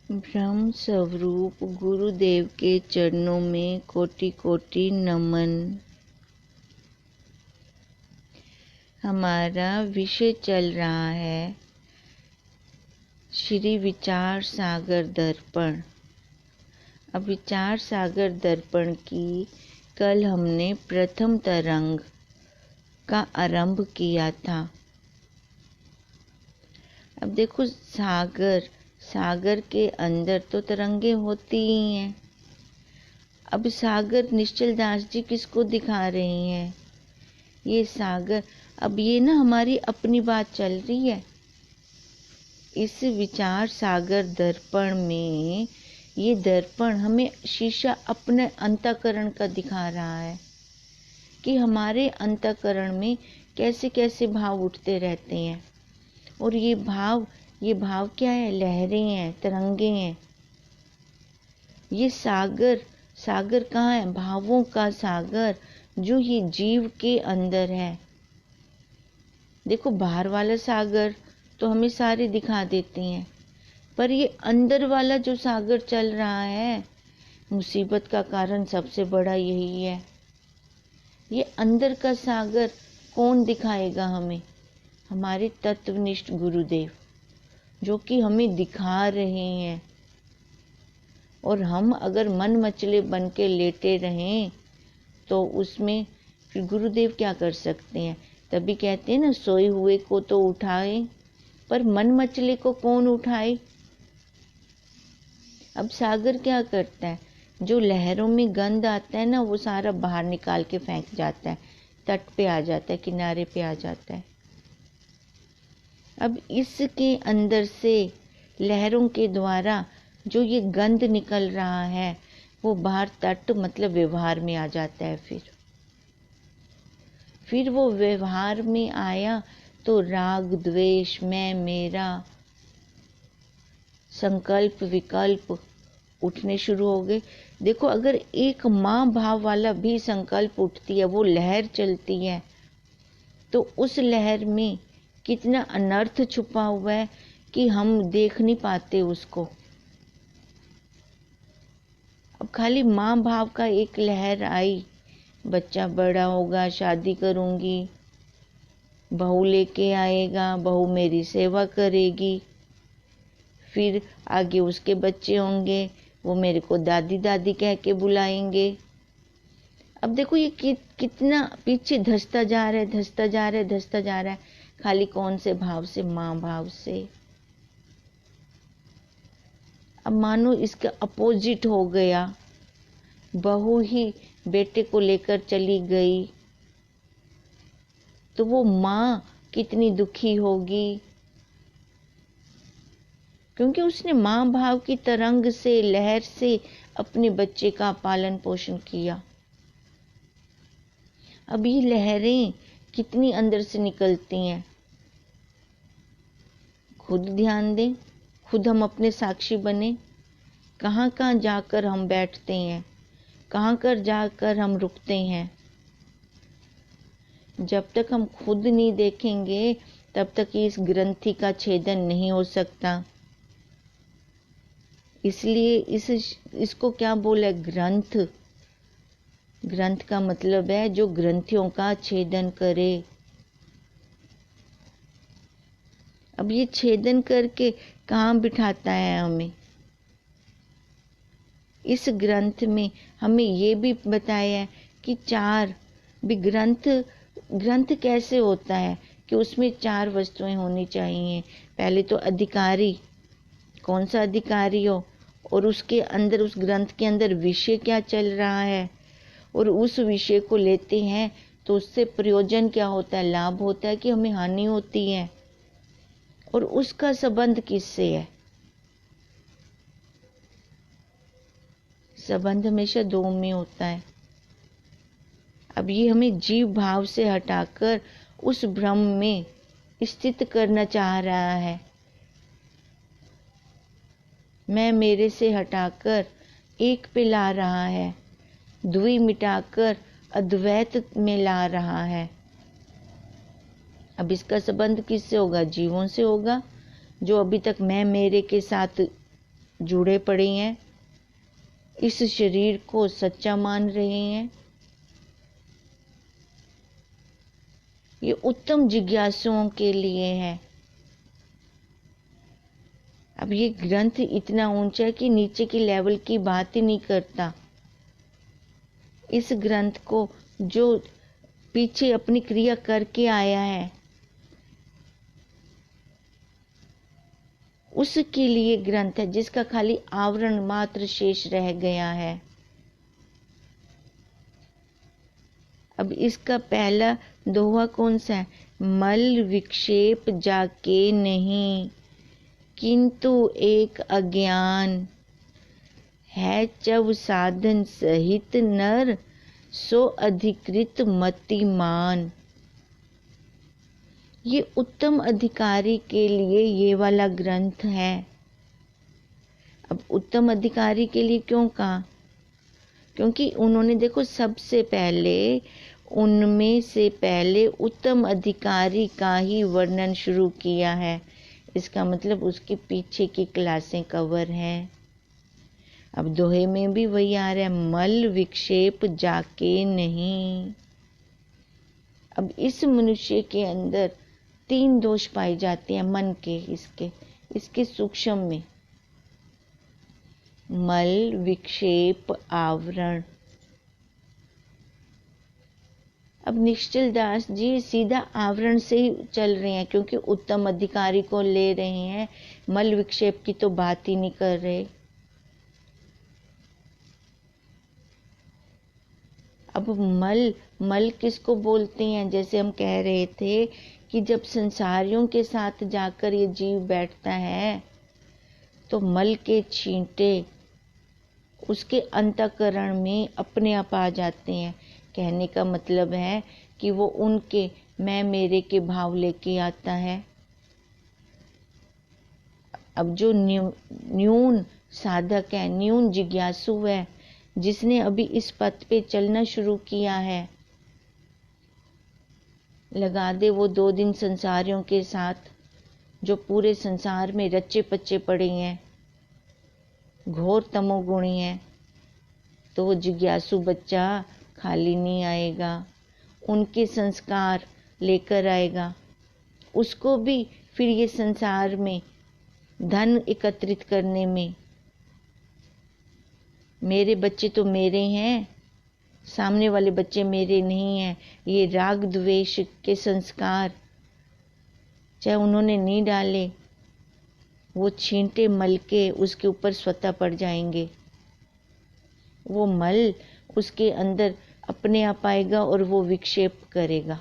ब्रह्म स्वरूप गुरुदेव के चरणों में कोटि कोटि नमन। हमारा विषय चल रहा है श्री विचार सागर दर्पण। अब विचार सागर दर्पण की कल हमने प्रथम तरंग का आरंभ किया था। अब देखो सागर के अंदर तो तरंगे होती ही हैं। अब सागर निश्चल दास जी किसको दिखा रही हैं? ये सागर, अब ये ना हमारी अपनी बात चल रही है। इस विचार सागर दर्पण में ये दर्पण हमें शीशा अपने अंतःकरण का दिखा रहा है कि हमारे अंतःकरण में कैसे कैसे भाव उठते रहते हैं। और ये भाव क्या है? लहरें हैं, तरंगे हैं। ये सागर कहाँ है? भावों का सागर जो ये जीव के अंदर है। देखो, बाहर वाला सागर तो हमें सारे दिखा देते हैं, पर ये अंदर वाला जो सागर चल रहा है, मुसीबत का कारण सबसे बड़ा यही है। ये अंदर का सागर कौन दिखाएगा हमें? हमारे तत्वनिष्ठ गुरुदेव, जो कि हमें दिखा रहे हैं। और हम अगर मन मचले बन के लेटे रहें तो उसमें फिर गुरुदेव क्या कर सकते हैं? तभी कहते हैं ना, सोए हुए को तो उठाए, पर मन मचले को कौन उठाए? अब सागर क्या करता है? जो लहरों में गंद आता है ना, वो सारा बाहर निकाल के फेंक जाता है, तट पे आ जाता है, किनारे पे आ जाता है। अब इसके अंदर से लहरों के द्वारा जो ये गंद निकल रहा है, वो बाहर तट मतलब व्यवहार में आ जाता है। फिर वो व्यवहार में आया तो राग द्वेष, मैं मेरा, संकल्प विकल्प उठने शुरू हो गए। देखो, अगर एक माँ भाव वाला भी संकल्प उठती है, वो लहर चलती है, तो उस लहर में कितना अनर्थ छुपा हुआ है कि हम देख नहीं पाते उसको। अब खाली माँ भाव का एक लहर आई, बच्चा बड़ा होगा, शादी करूंगी, बहू लेके आएगा, बहू मेरी सेवा करेगी, फिर आगे उसके बच्चे होंगे, वो मेरे को दादी दादी कह के बुलाएंगे। अब देखो ये कितना पीछे धंसता जा रहा है, खाली कौन से भाव से? माँ भाव से। अब मानो इसका अपोजिट हो गया, बहू ही बेटे को लेकर चली गई, तो वो माँ कितनी दुखी होगी, क्योंकि उसने माँ भाव की तरंग से, लहर से अपने बच्चे का पालन पोषण किया। अब ये लहरें कितनी अंदर से निकलती हैं, खुद ध्यान दें, खुद हम अपने साक्षी बने। कहाँ कहाँ जाकर हम बैठते हैं, कहाँ कर जाकर हम रुकते हैं। जब तक हम खुद नहीं देखेंगे, तब तक इस ग्रंथि का छेदन नहीं हो सकता। इसलिए इसको क्या बोला? ग्रंथ। ग्रंथ का मतलब है जो ग्रंथियों का छेदन करे। अब ये छेदन करके कहाँ बिठाता है हमें? इस ग्रंथ में हमें ये भी बताया है कि चार भी ग्रंथ कैसे होता है कि उसमें चार वस्तुएं होनी चाहिए। पहले तो अधिकारी, कौन सा अधिकारी हो, और उसके अंदर, उस ग्रंथ के अंदर विषय क्या चल रहा है, और उस विषय को लेते हैं तो उससे प्रयोजन क्या होता है, लाभ होता है कि हमें हानि होती है, और उसका संबंध किससे है? संबंध हमेशा दो में होता है। अब ये हमें जीव भाव से हटाकर उस ब्रह्म में स्थित करना चाह रहा है। मैं मेरे से हटाकर एक पे ला रहा है, द्वि मिटाकर अद्वैत में ला रहा है। अब इसका संबंध किससे होगा? जीवों से होगा, जो अभी तक मैं मेरे के साथ जुड़े पड़े हैं, इस शरीर को सच्चा मान रहे हैं। ये उत्तम जिज्ञासुओं के लिए है। अब ये ग्रंथ इतना ऊंचा है कि नीचे की लेवल की बात ही नहीं करता। इस ग्रंथ को जो पीछे अपनी क्रिया करके आया है, उसके लिए ग्रंथ है, जिसका खाली आवरण मात्र शेष रह गया है। अब इसका पहला दोहा कौन सा है? मल विक्षेप जाके नहीं, किंतु एक अज्ञान है चव साधन सहित नर, सो अधिकृत मतिमान। ये उत्तम अधिकारी के लिए ये वाला ग्रंथ है। अब उत्तम अधिकारी के लिए क्यों कहा? क्योंकि उन्होंने देखो सबसे पहले, उनमें से पहले उत्तम अधिकारी का ही वर्णन शुरू किया है। इसका मतलब उसके पीछे की क्लासें कवर हैं। अब दोहे में भी वही आ रहा है, मल विक्षेप जाके नहीं। अब इस मनुष्य के अंदर 3 दोष पाए जाते हैं मन के, इसके सूक्ष्म में, मल विक्षेप आवरण। अब निश्चल दास जी सीधा आवरण से ही चल रहे हैं, क्योंकि उत्तम अधिकारी को ले रहे हैं, मल विक्षेप की तो बात ही नहीं कर रहे। अब मल किसको बोलते हैं? जैसे हम कह रहे थे कि जब संसारियों के साथ जाकर ये जीव बैठता है तो मल के छींटे उसके अंतःकरण में अपने आप आ जाते हैं। कहने का मतलब है कि वो उनके मैं मेरे के भाव लेके आता है। अब जो न्यून साधक है, न्यून जिज्ञासु है, जिसने अभी इस पथ पे चलना शुरू किया है, लगा दे वो 2 दिन संसारियों के साथ, जो पूरे संसार में रच्चे पच्चे पड़े हैं, घोर तमोगुणी हैं, तो वो जिज्ञासु बच्चा खाली नहीं आएगा, उनके संस्कार लेकर आएगा। उसको भी फिर ये संसार में धन एकत्रित करने में, मेरे बच्चे तो मेरे हैं, सामने वाले बच्चे मेरे नहीं हैं, ये राग द्वेष के संस्कार चाहे उन्होंने नहीं डाले, वो छींटे मल के उसके ऊपर स्वतः पड़ जाएंगे। वो मल उसके अंदर अपने आप आएगा और वो विक्षेप करेगा।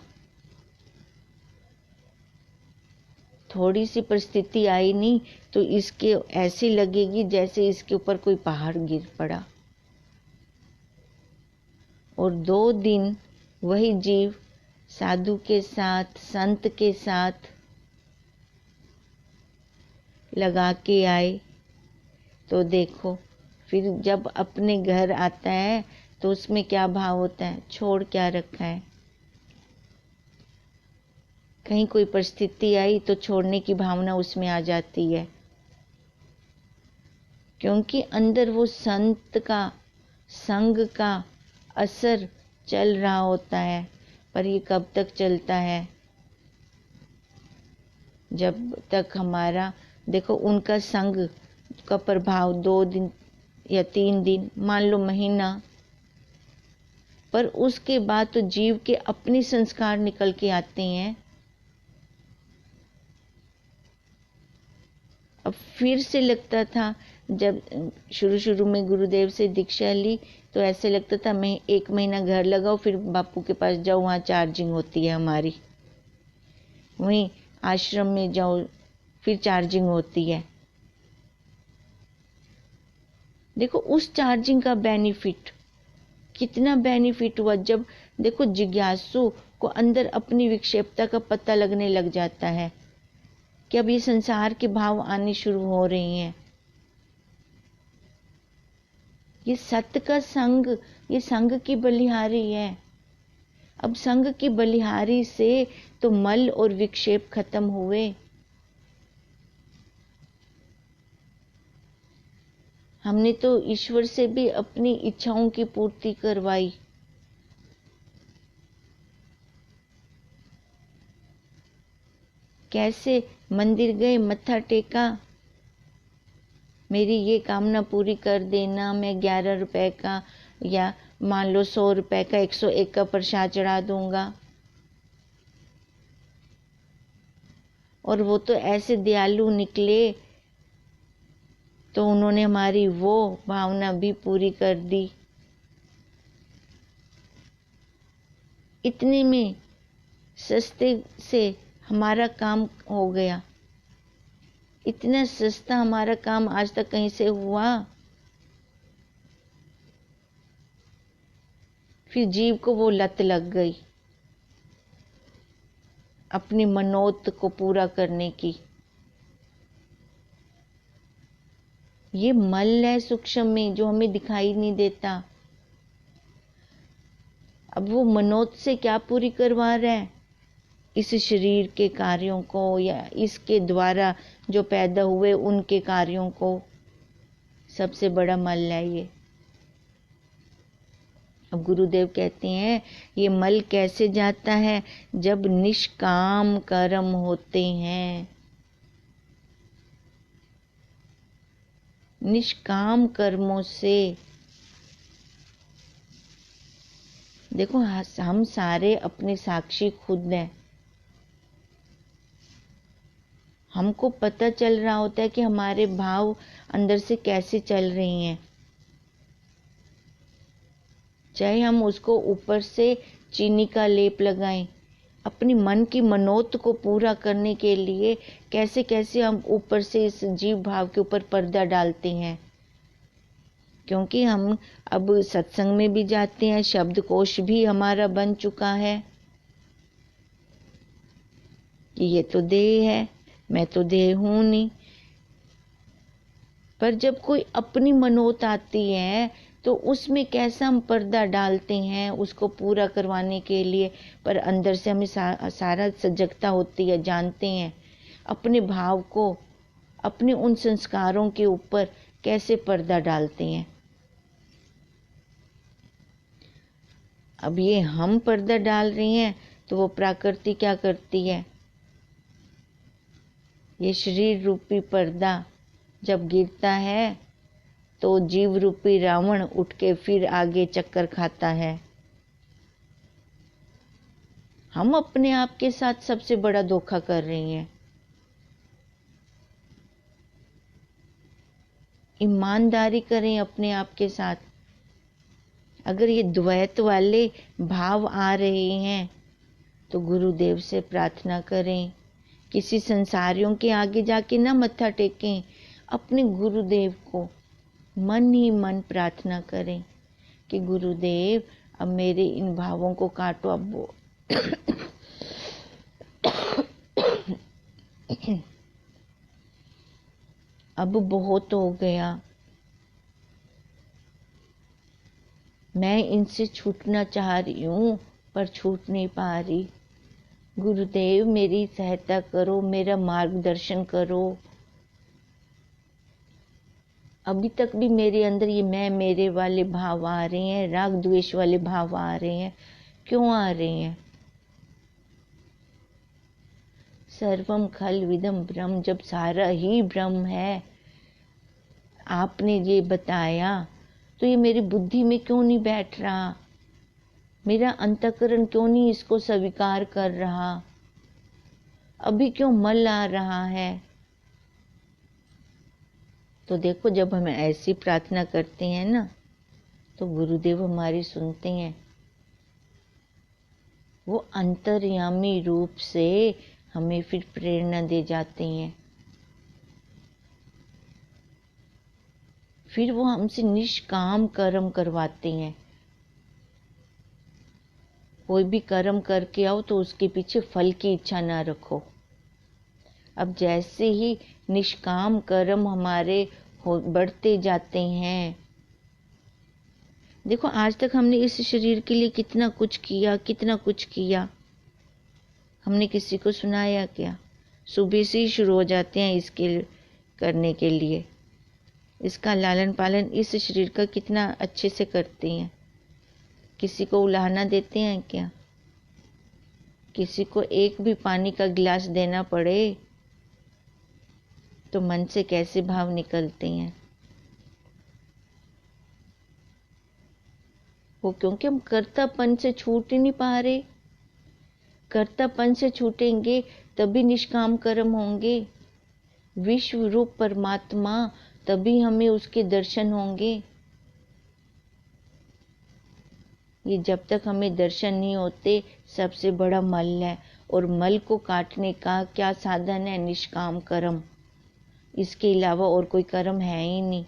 थोड़ी सी परिस्थिति आई नहीं तो इसके ऐसी लगेगी जैसे इसके ऊपर कोई पहाड़ गिर पड़ा। और 2 दिन वही जीव साधु के साथ, संत के साथ लगा के आए, तो देखो फिर जब अपने घर आता है तो उसमें क्या भाव होता है? छोड़ क्या रखा है? कहीं कोई परिस्थिति आई तो छोड़ने की भावना उसमें आ जाती है, क्योंकि अंदर वो संत का, संग का असर चल रहा होता है। पर ये कब तक चलता है? जब तक हमारा, देखो उनका संग का प्रभाव 2 दिन या 3 दिन, मान लो महीना, पर उसके बाद तो जीव के अपने संस्कार निकल के आते हैं। अब फिर से लगता था, जब शुरू में गुरुदेव से दीक्षा ली तो ऐसे लगता था मैं 1 महीना घर लगाऊं, फिर बापू के पास जाऊं, वहाँ चार्जिंग होती है हमारी, वहीं आश्रम में जाओ फिर चार्जिंग होती है। देखो उस चार्जिंग का बेनिफिट, कितना बेनिफिट हुआ जब देखो जिज्ञासु को अंदर अपनी विक्षेपता का पता लगने लग जाता है कि अब ये संसार के भाव आने शुरू हो रहे हैं। ये सत्य का संग, ये संग की बलिहारी है। अब संग की बलिहारी से तो मल और विक्षेप खत्म हुए। हमने तो ईश्वर से भी अपनी इच्छाओं की पूर्ति करवाई। कैसे मंदिर गए, मत्था टेका, मेरी ये कामना पूरी कर देना, मैं 11 रुपए का या मान लो 100 रुपए का 101 का प्रसाद चढ़ा दूंगा। और वो तो ऐसे दयालु निकले, तो उन्होंने हमारी वो भावना भी पूरी कर दी। इतने में सस्ते से हमारा काम हो गया। इतना सस्ता हमारा काम आज तक कहीं से हुआ। फिर जीव को वो लत लग गई अपनी मनोत को पूरा करने की। ये मल है सूक्ष्म में जो हमें दिखाई नहीं देता। अब वो मनोत से क्या पूरी करवा रहा है? इस शरीर के कार्यों को या इसके द्वारा जो पैदा हुए उनके कार्यों को। सबसे बड़ा मल है ये। अब गुरुदेव कहते हैं ये मल कैसे जाता है? जब निष्काम कर्म होते हैं। निष्काम कर्मों से देखो, हम सारे अपने साक्षी खुद हैं। हमको पता चल रहा होता है कि हमारे भाव अंदर से कैसे चल रही हैं। चाहे हम उसको ऊपर से चीनी का लेप लगाएं, अपनी मन की मनोत को पूरा करने के लिए कैसे कैसे हम ऊपर से इस जीव भाव के ऊपर पर्दा डालते हैं। क्योंकि हम अब सत्संग में भी जाते हैं, शब्दकोश भी हमारा बन चुका है कि ये तो देह है, मैं तो देह हूं नहीं। पर जब कोई अपनी मनोत आती है तो उसमें कैसा हम पर्दा डालते हैं उसको पूरा करवाने के लिए। पर अंदर से हमें सारा सजगता होती है, जानते हैं अपने भाव को, अपने उन संस्कारों के ऊपर कैसे पर्दा डालते हैं। अब ये हम पर्दा डाल रही हैं तो वो प्रकृति क्या करती है? ये शरीर रूपी पर्दा जब गिरता है तो जीव रूपी रावण उठ के फिर आगे चक्कर खाता है। हम अपने आप के साथ सबसे बड़ा धोखा कर रही हैं। ईमानदारी करें अपने आप के साथ। अगर ये द्वैत वाले भाव आ रहे हैं तो गुरुदेव से प्रार्थना करें। किसी संसारियों के आगे जाके ना मत्था टेकें, अपने गुरुदेव को मन ही मन प्रार्थना करें कि गुरुदेव अब मेरे इन भावों को काटो। अब वो अब बहुत हो गया, मैं इनसे छूटना चाह रही हूँ पर छूट नहीं पा रही। गुरुदेव मेरी सहायता करो, मेरा मार्गदर्शन करो। अभी तक भी मेरे अंदर ये मैं मेरे वाले भाव आ रहे हैं, राग द्वेष वाले भाव आ रहे हैं। क्यों आ रहे हैं? सर्वम खल विदम ब्रह्म, जब सारा ही ब्रह्म है, आपने ये बताया तो ये मेरी बुद्धि में क्यों नहीं बैठ रहा? मेरा अंतःकरण क्यों नहीं इसको स्वीकार कर रहा? अभी क्यों मल आ रहा है? तो देखो, जब हम ऐसी प्रार्थना करते हैं ना तो गुरुदेव हमारी सुनते हैं। वो अंतर्यामी रूप से हमें फिर प्रेरणा दे जाते हैं। फिर वो हमसे निष्काम कर्म करवाते हैं। कोई भी कर्म करके आओ तो उसके पीछे फल की इच्छा ना रखो। अब जैसे ही निष्काम कर्म हमारे बढ़ते जाते हैं, देखो आज तक हमने इस शरीर के लिए कितना कुछ किया, कितना कुछ किया। हमने किसी को सुनाया क्या? सुबह से ही शुरू हो जाते हैं इसके करने के लिए। इसका लालन पालन इस शरीर का कितना अच्छे से करती हैं। किसी को उलाहना देते हैं क्या? किसी को एक भी पानी का गिलास देना पड़े तो मन से कैसे भाव निकलते हैं वो, क्योंकि हम कर्तापन से छूट ही नहीं पा रहे। कर्तापन से छूटेंगे तभी निष्काम कर्म होंगे, विश्व रूप परमात्मा, तभी हमें उसके दर्शन होंगे। ये जब तक हमें दर्शन नहीं होते, सबसे बड़ा मल है, और मल को काटने का क्या साधन है? निष्काम कर्म। इसके अलावा और कोई कर्म है ही नहीं।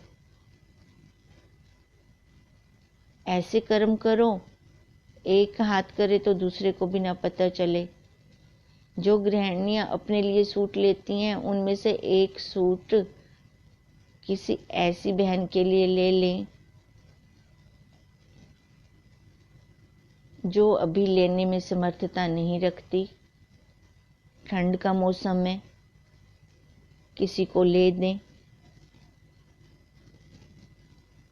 ऐसे कर्म करो, एक हाथ करे तो दूसरे को भी ना पता चले। जो गृहिणियां अपने लिए सूट लेती हैं, उनमें से एक सूट किसी ऐसी बहन के लिए ले लें जो अभी लेने में समर्थता नहीं रखती। ठंड का मौसम है, किसी को ले दें।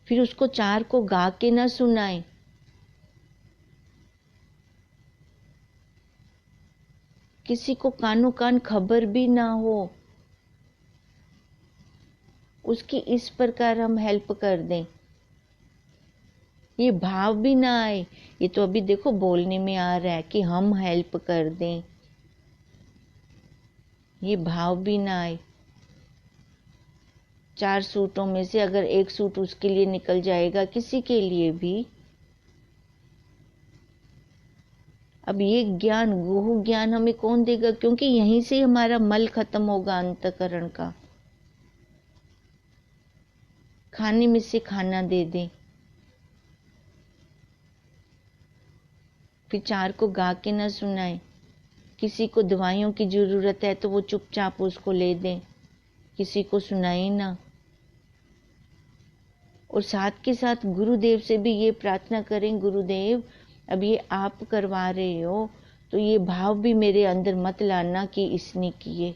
फिर उसको चार को गा के ना सुनाएं। किसी को कानो कान खबर भी ना हो, उसकी इस प्रकार हम हेल्प कर दें। ये भाव भी ना आए, ये तो अभी देखो बोलने में आ रहा है कि हम हेल्प कर दें, ये भाव भी ना आए। 4 सूटों में से अगर एक सूट उसके लिए निकल जाएगा, किसी के लिए भी, अब ये ज्ञान, गुह ज्ञान हमें कौन देगा? क्योंकि यहीं से हमारा मल खत्म होगा अंतःकरण का। खाने में से खाना दे दें, फिर 4 को गा के ना सुनाएं। किसी को दवाइयों की जरूरत है तो वो चुपचाप उसको ले दें, किसी को सुनाए ना। और साथ के साथ गुरुदेव से भी ये प्रार्थना करें, गुरुदेव अब ये आप करवा रहे हो तो ये भाव भी मेरे अंदर मत लाना कि इसने किए।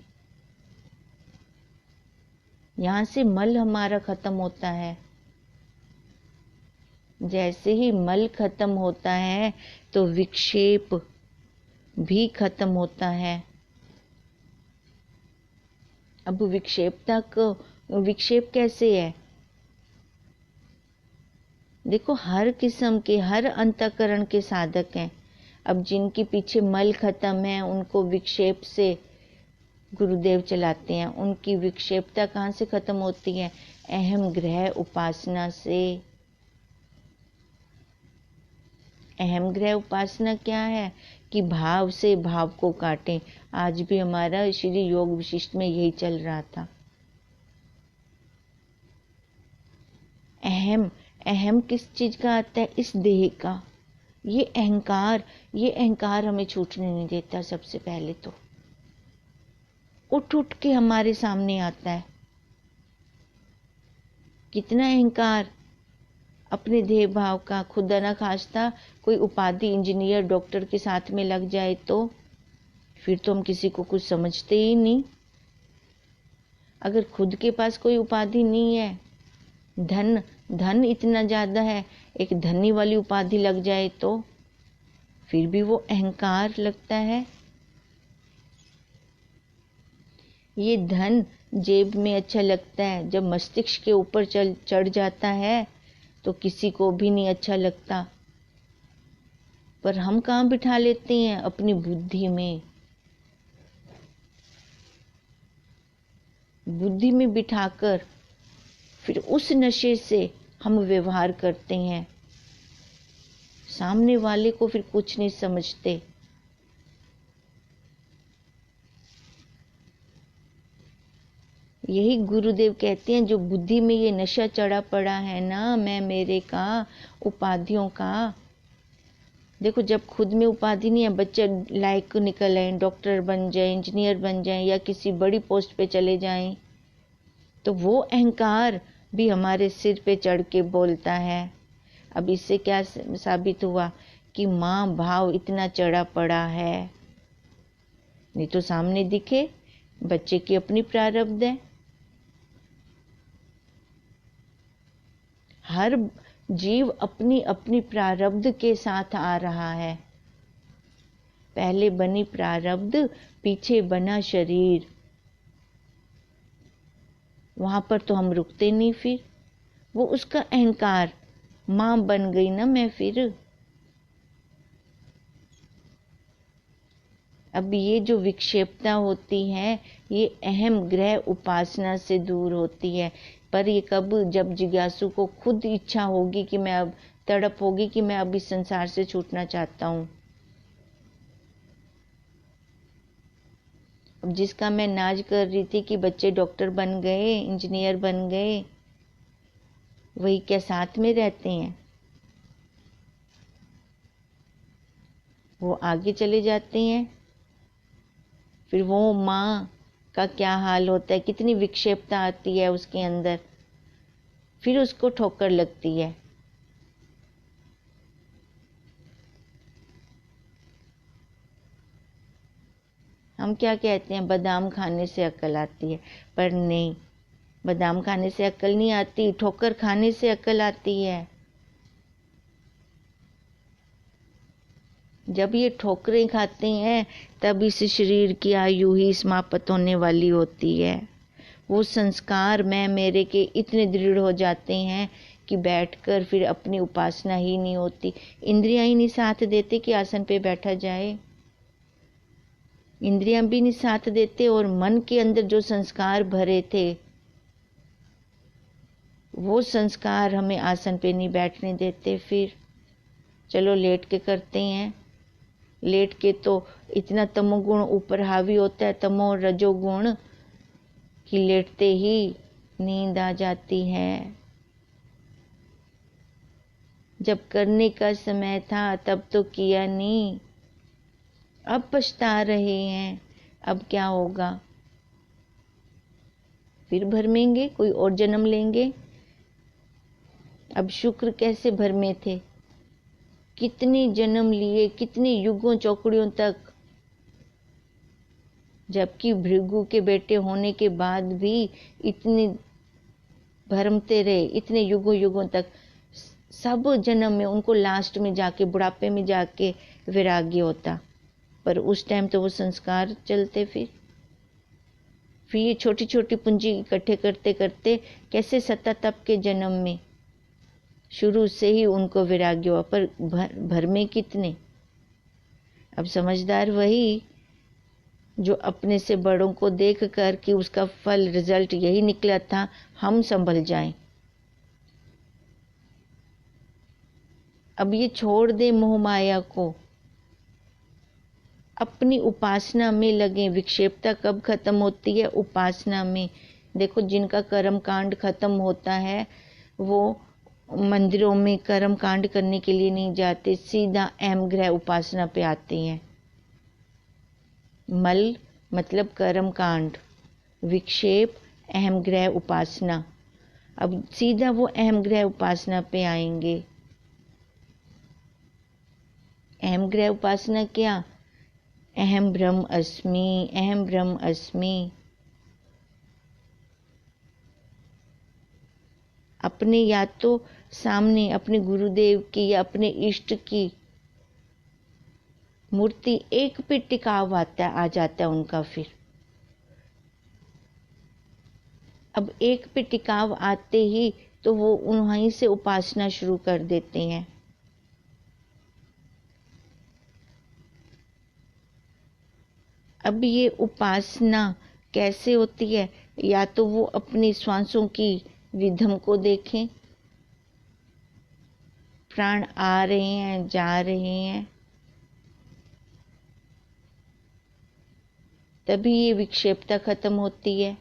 यहां से मल हमारा खत्म होता है। जैसे ही मल खत्म होता है तो विक्षेप भी खत्म होता है। अब विक्षेप कैसे है? देखो, हर किस्म के, हर अंतःकरण के साधक हैं। अब जिनके पीछे मल खत्म है उनको विक्षेप से गुरुदेव चलाते हैं। उनकी विक्षेपता कहाँ से खत्म होती है? अहम ग्रह उपासना से। अहम ग्रह उपासना क्या है? कि भाव से भाव को काटें। आज भी हमारा श्री योग विशिष्ट में यही चल रहा था। अहम किस चीज का आता है? इस देह का। ये अहंकार हमें छूटने नहीं देता। सबसे पहले तो उठ के हमारे सामने आता है। कितना अहंकार अपने देह भाव का। खुदा ना खास्ता कोई उपाधि इंजीनियर डॉक्टर के साथ में लग जाए तो फिर तो हम किसी को कुछ समझते ही नहीं। अगर खुद के पास कोई उपाधि नहीं है, धन इतना ज्यादा है, एक धनी वाली उपाधि लग जाए तो फिर भी वो अहंकार लगता है। ये धन जेब में अच्छा लगता है, जब मस्तिष्क के ऊपर चढ़ जाता है तो किसी को भी नहीं अच्छा लगता। पर हम कहाँ बिठा लेते हैं? अपनी बुद्धि में। बुद्धि में बिठाकर फिर उस नशे से हम व्यवहार करते हैं। सामने वाले को फिर कुछ नहीं समझते। यही गुरुदेव कहते हैं, जो बुद्धि में ये नशा चढ़ा पड़ा है ना, मैं मेरे का, उपाधियों का। देखो, जब खुद में उपाधि नहीं है, बच्चे लायक निकल आए, डॉक्टर बन जाए, इंजीनियर बन जाए या किसी बड़ी पोस्ट पे चले जाएं, तो वो अहंकार भी हमारे सिर पे चढ़ के बोलता है। अब इससे क्या साबित हुआ? कि माँ भाव इतना चढ़ा पड़ा है। नहीं तो सामने दिखे, बच्चे की अपनी प्रारब्ध है। हर जीव अपनी अपनी प्रारब्ध के साथ आ रहा है। पहले बनी प्रारब्ध, पीछे बना शरीर। वहां पर तो हम रुकते नहीं। फिर वो उसका अहंकार, मां बन गई ना मैं फिर। अब ये जो विक्षेपता होती है, ये अहम ग्रह उपासना से दूर होती है। पर ये कब? जब जिज्ञासु को खुद इच्छा होगी कि मैं अब, तड़प होगी कि मैं अब इस संसार से छूटना चाहता हूं। अब जिसका मैं नाज कर रही थी कि बच्चे डॉक्टर बन गए, इंजीनियर बन गए, वही क्या साथ में रहते हैं? वो आगे चले जाते हैं। फिर वो माँ का क्या हाल होता है, कितनी विक्षेपता आती है उसके अंदर, फिर उसको ठोकर लगती है। हम क्या कहते हैं, बादाम खाने से अक्ल आती है, पर नहीं, बादाम खाने से अक्ल नहीं आती, ठोकर खाने से अक्ल आती है। जब ये ठोकरें खाते हैं तब इस शरीर की आयु ही समाप्त होने वाली होती है। वो संस्कार मैं मेरे के इतने दृढ़ हो जाते हैं कि बैठकर फिर अपनी उपासना ही नहीं होती। इंद्रियां ही नहीं साथ देते कि आसन पे बैठा जाए, इंद्रियां भी नहीं साथ देते। और मन के अंदर जो संस्कार भरे थे, वो संस्कार हमें आसन पे नहीं बैठने देते। फिर चलो लेट के करते हैं। लेट के तो इतना तमोगुण ऊपर हावी होता है, तमो रजोगुण, कि लेटते ही नींद आ जाती है। जब करने का समय था तब तो किया नहीं, अब पछता रहे हैं, अब क्या होगा? फिर भरमेंगे, कोई और जन्म लेंगे। अब शुक्र कैसे भरमे थे, कितने जन्म लिए, कितने युगों चौकड़ियों तक, जबकि भृगु के बेटे होने के बाद भी इतने भरमते रहे, इतने युगों युगों तक। सब जन्म में उनको लास्ट में जाके, बुढ़ापे में जाके वैराग्य होता, पर उस टाइम तो वो संस्कार चलते। फिर ये छोटी छोटी पूंजी इकट्ठे करते करते कैसे सत्ता तप के जन्म में शुरू से ही उनको वैराग्य हुआ, पर भर में कितने। अब समझदार वही जो अपने से बड़ों को देख कर कि उसका फल, रिजल्ट यही निकला था, हम संभल जाएं। अब ये छोड़ दे मोह माया को, अपनी उपासना में लगे। विक्षेपता कब खत्म होती है? उपासना में। देखो, जिनका कर्म कांड खत्म होता है वो मंदिरों में कर्म कांड करने के लिए नहीं जाते, सीधा अहम ग्रह उपासना पे आते हैं। मल मतलब कर्म कांड, विक्षेप अहम ग्रह उपासना। अब सीधा वो अहम ग्रह उपासना पे आएंगे। अहम ग्रह उपासना क्या? अहम ब्रह्म अस्मि, अहम ब्रह्म अस्मि। अपने या तो सामने अपने गुरुदेव की या अपने इष्ट की मूर्ति एक पे टिकाव आ जाता है उनका। फिर अब एक पे टिकाव आते ही तो वो वहीं से उपासना शुरू कर देते हैं। अब ये उपासना कैसे होती है? या तो वो अपनी श्वासों की रिधम को देखें, प्राण आ रहे हैं, जा रहे हैं, तभी ये विक्षेपता खत्म होती है।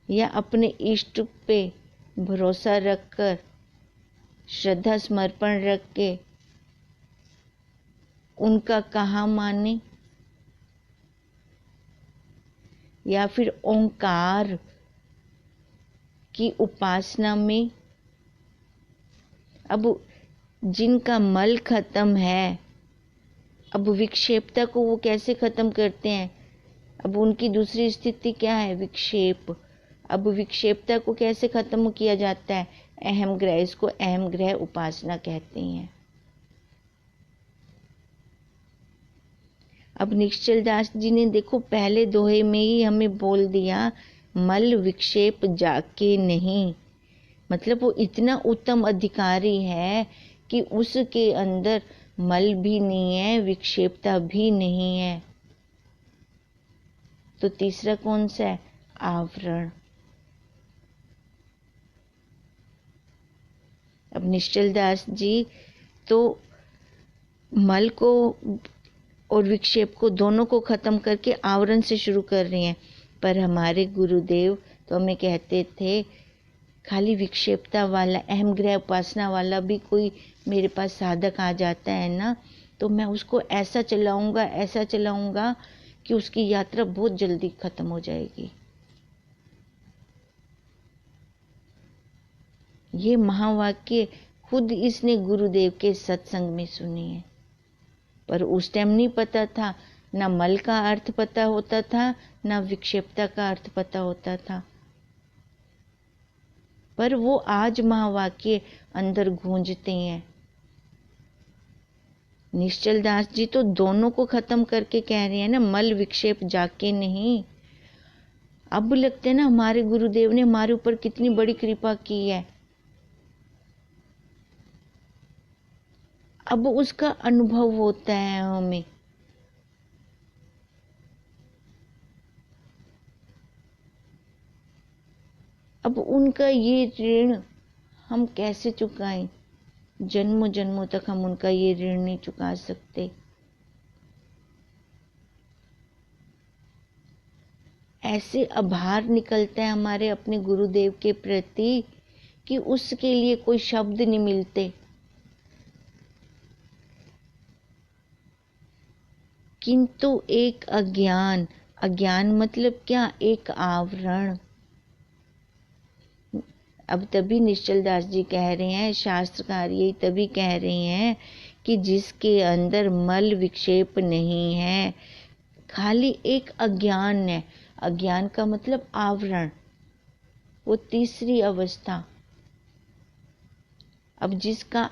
या अपने इष्ट पे भरोसा रखकर, श्रद्धा समर्पण रख के उनका कहा माने। या फिर ओंकार की उपासना में। अब जिनका मल खत्म है, अब विक्षेपता को वो कैसे खत्म करते हैं? अब उनकी दूसरी स्थिति क्या है? विक्षेप। अब विक्षेपता को कैसे खत्म किया जाता है? अहम ग्रह, इसको अहम ग्रह उपासना कहते हैं। अब निश्चल दास जी ने देखो पहले दोहे में ही हमें बोल दिया, मल विक्षेप जाके नहीं। मतलब वो इतना उत्तम अधिकारी है कि उसके अंदर मल भी नहीं है, विक्षेपता भी नहीं है। तो तीसरा कौन सा है? आवरण। अब निश्चल दास जी तो मल को और विक्षेप को दोनों को खत्म करके आवरण से शुरू कर रही हैं। पर हमारे गुरुदेव तो हमें कहते थे खाली विक्षेपता वाला, अहम ग्रह उपासना वाला भी कोई मेरे पास साधक आ जाता है ना, तो मैं उसको ऐसा चलाऊंगा कि उसकी यात्रा बहुत जल्दी खत्म हो जाएगी। ये महावाक्य खुद इसने गुरुदेव के सत्संग में सुनी है। पर उस टाइम नहीं पता था, ना मल का अर्थ पता होता था, ना विक्षेपता का अर्थ पता होता था। पर वो आज महावाक्य अंदर गूंजते हैं। निश्चल दास जी तो दोनों को खत्म करके कह रहे हैं ना, मल विक्षेप जाके नहीं। अब लगते हैं ना हमारे गुरुदेव ने हमारे ऊपर कितनी बड़ी कृपा की है। अब उसका अनुभव होता है हमें। अब उनका ये ऋण हम कैसे चुकाएं? जन्मों जन्मों तक हम उनका ये ऋण नहीं चुका सकते। ऐसे आभार निकलता है हमारे अपने गुरुदेव के प्रति कि उसके लिए कोई शब्द नहीं मिलते। किंतु एक अज्ञान, अज्ञान मतलब क्या? एक आवरण। अब तभी निश्चल दास जी कह रहे हैं, शास्त्रकार यही तभी कह रहे हैं कि जिसके अंदर मल विक्षेप नहीं है, खाली एक अज्ञान है। अज्ञान का मतलब आवरण, वो तीसरी अवस्था। अब जिसका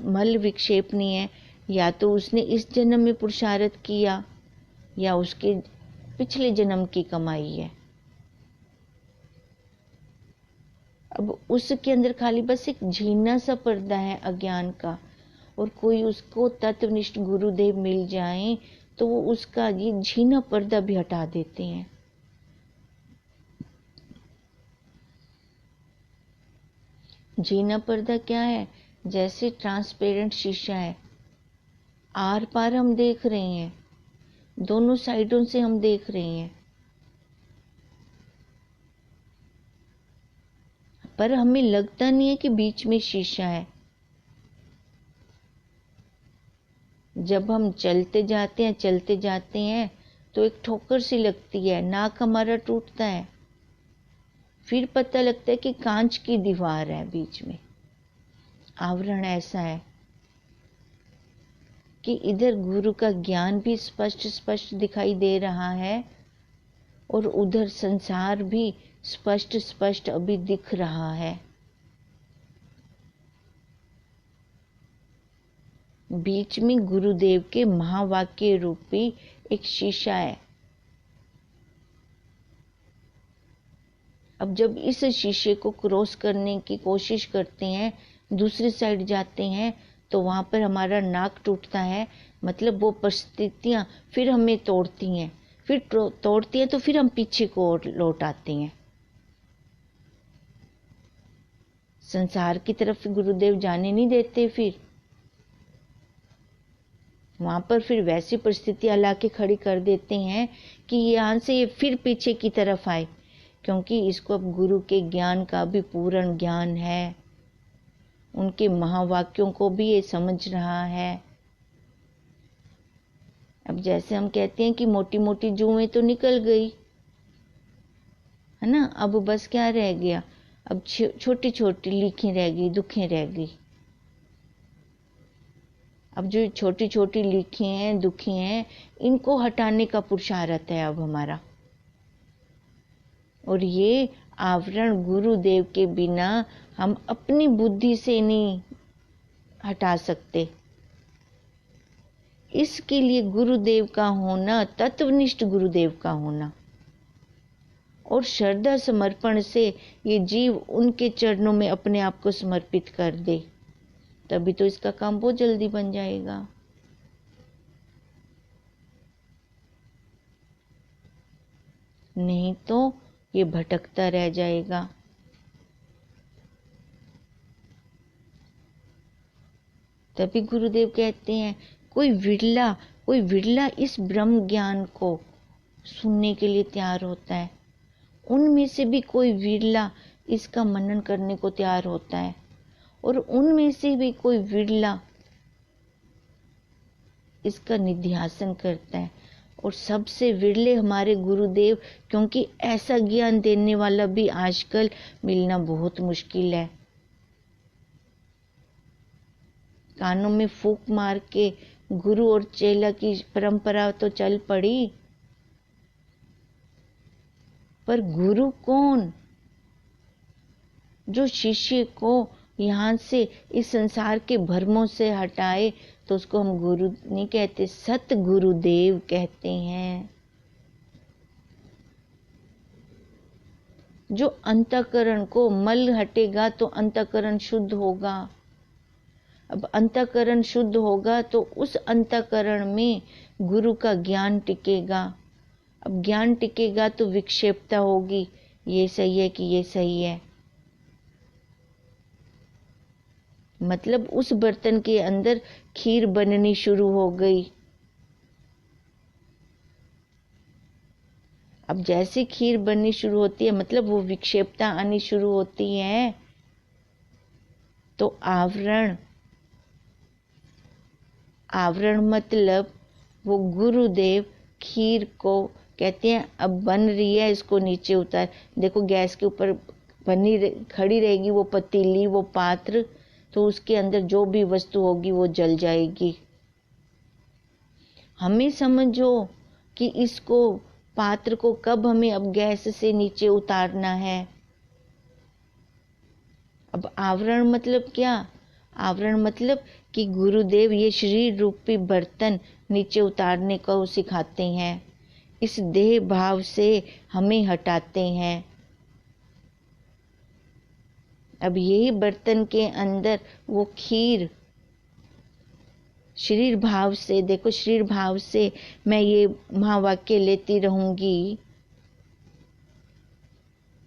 मल विक्षेप नहीं है, या तो उसने इस जन्म में पुरुषार्थ किया या उसके पिछले जन्म की कमाई है। अब उसके अंदर खाली बस एक झीना सा पर्दा है अज्ञान का, और कोई उसको तत्वनिष्ठ गुरुदेव मिल जाए तो वो उसका ये झीना पर्दा भी हटा देते हैं। झीना पर्दा क्या है? जैसे ट्रांसपेरेंट शीशा है, आर पार हम देख रहे हैं, दोनों साइडों से हम देख रहे हैं, पर हमें लगता नहीं है कि बीच में शीशा है। जब हम चलते जाते हैं तो एक ठोकर सी लगती है, नाक हमारा टूटता है, फिर पता लगता है कि कांच की दीवार है बीच में। आवरण ऐसा है कि इधर गुरु का ज्ञान भी स्पष्ट स्पष्ट दिखाई दे रहा है और उधर संसार भी स्पष्ट स्पष्ट अभी दिख रहा है। बीच में गुरुदेव के महावाक्य रूपी एक शीशा है। अब जब इस शीशे को क्रॉस करने की कोशिश करते हैं, दूसरी साइड जाते हैं, तो वहां पर हमारा नाक टूटता है। मतलब वो परिस्थितियां फिर हमें तोड़ती हैं, फिर तोड़ती हैं तो फिर हम पीछे को लौट आते हैं। संसार की तरफ गुरुदेव जाने नहीं देते। फिर वहां पर फिर वैसी परिस्थितियां ला के खड़ी कर देते हैं कि यहाँ से ये फिर पीछे की तरफ आए, क्योंकि इसको अब गुरु के ज्ञान का भी पूर्ण ज्ञान है, उनके महावाक्यों को भी ये समझ रहा है। अब जैसे हम कहते हैं कि मोटी मोटी जुएं तो निकल गई है ना, अब बस क्या रह गया? अब छोटी छोटी लीखें रह गई, दुखें रह गई। अब जो छोटी छोटी लीखें हैं, दुखें हैं, इनको हटाने का पुरुषार्थ है अब हमारा। और ये आवरण गुरुदेव के बिना हम अपनी बुद्धि से नहीं हटा सकते। इसके लिए गुरुदेव का होना, तत्वनिष्ठ गुरुदेव का होना और श्रद्धा समर्पण से ये जीव उनके चरणों में अपने आप को समर्पित कर दे, तभी तो इसका काम बहुत जल्दी बन जाएगा। नहीं तो ये भटकता रह जाएगा। तभी गुरुदेव कहते हैं कोई विरला इस ब्रह्म ज्ञान को सुनने के लिए तैयार होता है, उनमें से भी कोई विरला इसका मनन करने को तैयार होता है, और उनमें से भी कोई विरला इसका निध्यासन करता है। और सबसे विरले हमारे गुरुदेव, क्योंकि ऐसा ज्ञान देने वाला भी आजकल मिलना बहुत मुश्किल है। कानों में फूंक मार के गुरु और चेला की परंपरा तो चल पड़ी, पर गुरु कौन? जो शिष्य को यहाँ से इस संसार के भ्रमों से हटाए, तो उसको हम गुरु नहीं कहते, सत गुरुदेव कहते हैं। जो अंतःकरण को, मल हटेगा तो अंतःकरण शुद्ध होगा। अब अंतःकरण शुद्ध होगा तो उस अंतःकरण में गुरु का ज्ञान टिकेगा। अब ज्ञान टिकेगा तो विक्षेपता होगी, ये सही है कि ये सही है। मतलब उस बर्तन के अंदर खीर बननी शुरू हो गई। अब जैसे खीर बननी शुरू होती है, मतलब वो विक्षेपता आनी शुरू होती है, तो आवरण मतलब वो गुरुदेव खीर को कहते हैं अब बन रही है, इसको नीचे उतार। देखो गैस के ऊपर खड़ी रहेगी वो पतीली, वो पात्र, तो उसके अंदर जो भी वस्तु होगी वो जल जाएगी। हमें समझो कि इसको, पात्र को कब हमें अब गैस से नीचे उतारना है। अब आवरण मतलब क्या? आवरण मतलब कि गुरुदेव ये शरीर रूपी बर्तन नीचे उतारने को सिखाते हैं, इस देह भाव से हमें हटाते हैं। अब यही बर्तन के अंदर वो खीर शरीर भाव से, देखो शरीर भाव से मैं ये महावाक्य लेती रहूंगी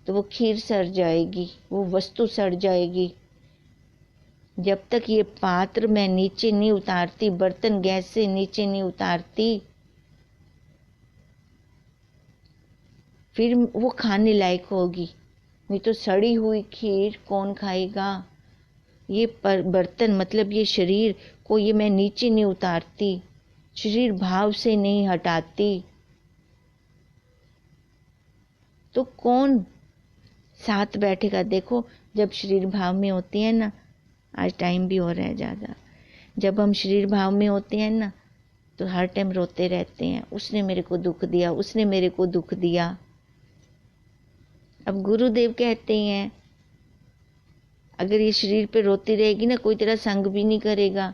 तो वो खीर सड़ जाएगी, वो वस्तु सड़ जाएगी। जब तक ये पात्र मैं नीचे नहीं उतारती, बर्तन गैस से नीचे नहीं उतारती, फिर वो खाने लायक होगी। नहीं तो सड़ी हुई खीर कौन खाएगा। ये बर्तन मतलब ये शरीर को ये मैं नीचे नहीं उतारती, शरीर भाव से नहीं हटाती, तो कौन साथ बैठेगा। देखो जब शरीर भाव में होती है ना, आज टाइम भी हो रहा है ज़्यादा, जब हम शरीर भाव में होते हैं ना तो हर टाइम रोते रहते हैं, उसने मेरे को दुख दिया, उसने मेरे को दुख दिया। अब गुरुदेव कहते हैं अगर ये शरीर पे रोती रहेगी ना, कोई तेरा संग भी नहीं करेगा।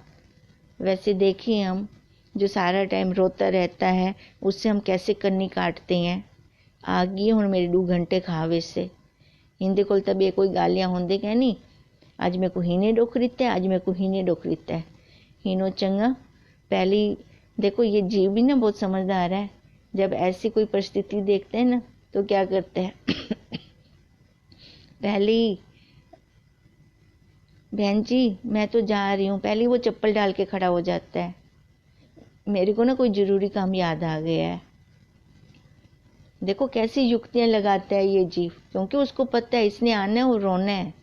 वैसे देखिए हम जो सारा टाइम रोता रहता है, उससे हम कैसे कन्नी काटते हैं। आ गई हुण मेरे 2 घंटे खावे से हिंदे कोल तब ये कोई गालियां होंदे कहनी, आज मेरे को हीने डुख रिता है, आज मेरे को हीने डुख रिता है। हीनो चंगा। पहली देखो ये जीव भी ना बहुत समझदार है, जब ऐसी कोई परिस्थिति देखते हैं ना तो क्या करते हैं पहली, बहन जी मैं तो जा रही हूँ, पहले वो चप्पल डाल के खड़ा हो जाता है। मेरे को ना कोई जरूरी काम याद आ गया है। देखो कैसी युक्तियां लगाता है ये जीव, क्योंकि उसको पता है इसने आना है और रोना है।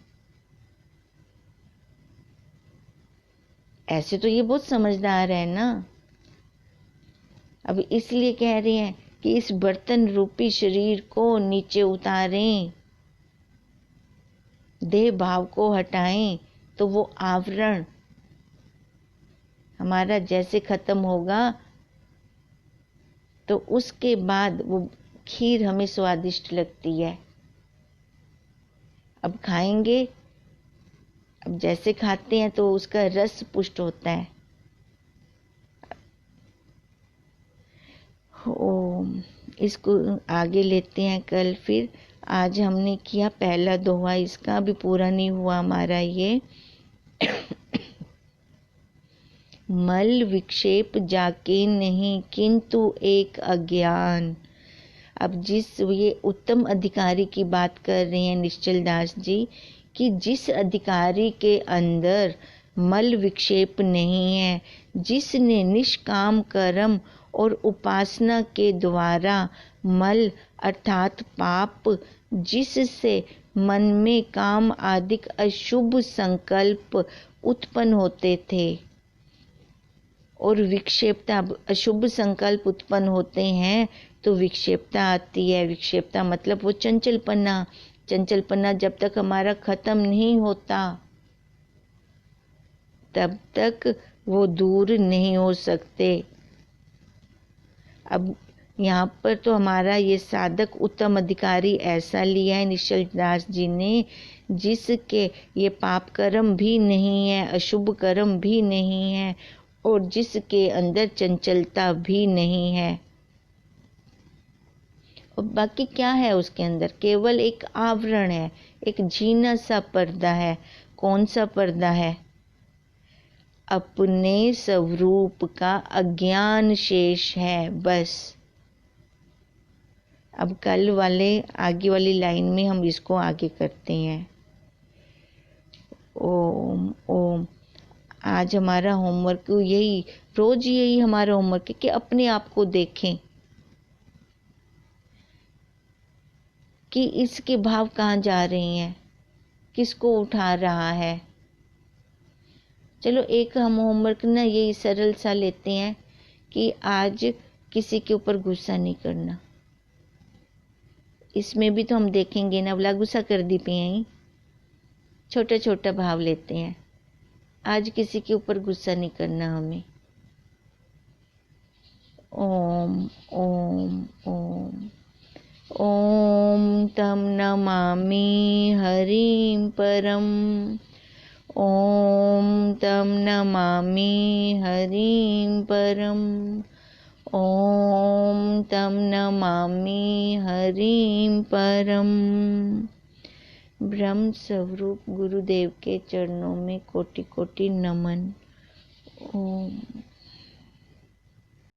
ऐसे तो ये बहुत समझदार है ना। अब इसलिए कह रहे हैं कि इस बर्तन रूपी शरीर को नीचे उतारें, देह भाव को हटाएं, तो वो आवरण हमारा जैसे खत्म होगा तो उसके बाद वो खीर हमें स्वादिष्ट लगती है। अब खाएंगे, अब जैसे खाते हैं तो उसका रस पुष्ट होता है। ओम, इसको आगे लेते हैं कल फिर। आज हमने किया पहला दोहा, इसका अभी पूरा नहीं हुआ हमारा ये। मल विक्षेप जाके नहीं किंतु एक अज्ञान। अब ये उत्तम अधिकारी की बात कर रहे हैं निश्चल दास जी कि जिस अधिकारी के अंदर मल विक्षेप नहीं है, जिसने निष्काम कर्म और उपासना के द्वारा मल अर्थात पाप, जिससे मन में काम आदि अशुभ संकल्प उत्पन्न होते थे और विक्षेपता, अशुभ संकल्प उत्पन्न होते हैं तो विक्षेपता आती है। विक्षेपता मतलब वो चंचलपना। चंचलपना जब तक हमारा खत्म नहीं होता तब तक वो दूर नहीं हो सकते। अब यहाँ पर तो हमारा ये साधक उत्तम अधिकारी ऐसा लिया है निश्चल दास जी ने, जिसके ये पाप कर्म भी नहीं है, अशुभ कर्म भी नहीं है और जिसके अंदर चंचलता भी नहीं है। और बाकी क्या है उसके अंदर? केवल एक आवरण है, एक झीना सा पर्दा है। कौन सा पर्दा है? अपने स्वरूप का अज्ञान शेष है, बस। अब कल वाले आगे वाली लाइन में हम इसको आगे करते हैं। ओम ओम। आज हमारा होमवर्क यही, रोज यही हमारा होमवर्क है कि अपने आप को देखें कि इसके भाव कहाँ जा रहे हैं, किसको उठा रहा है। चलो एक हम होमवर्क ना यही सरल सा लेते हैं कि आज किसी के ऊपर गुस्सा नहीं करना। इसमें भी तो हम देखेंगे ना, बोला गुस्सा कर दी पे यहीं, छोटा छोटा भाव लेते हैं। आज किसी के ऊपर गुस्सा नहीं करना हमें। ओम ओम ओम। ओम तम नमामि हरिं परम। ओम तम नमामि हरिं परम। ओम तम नमामि हरिं परम। ब्रह्म स्वरूप गुरुदेव के चरणों में कोटि कोटि नमन। ओम।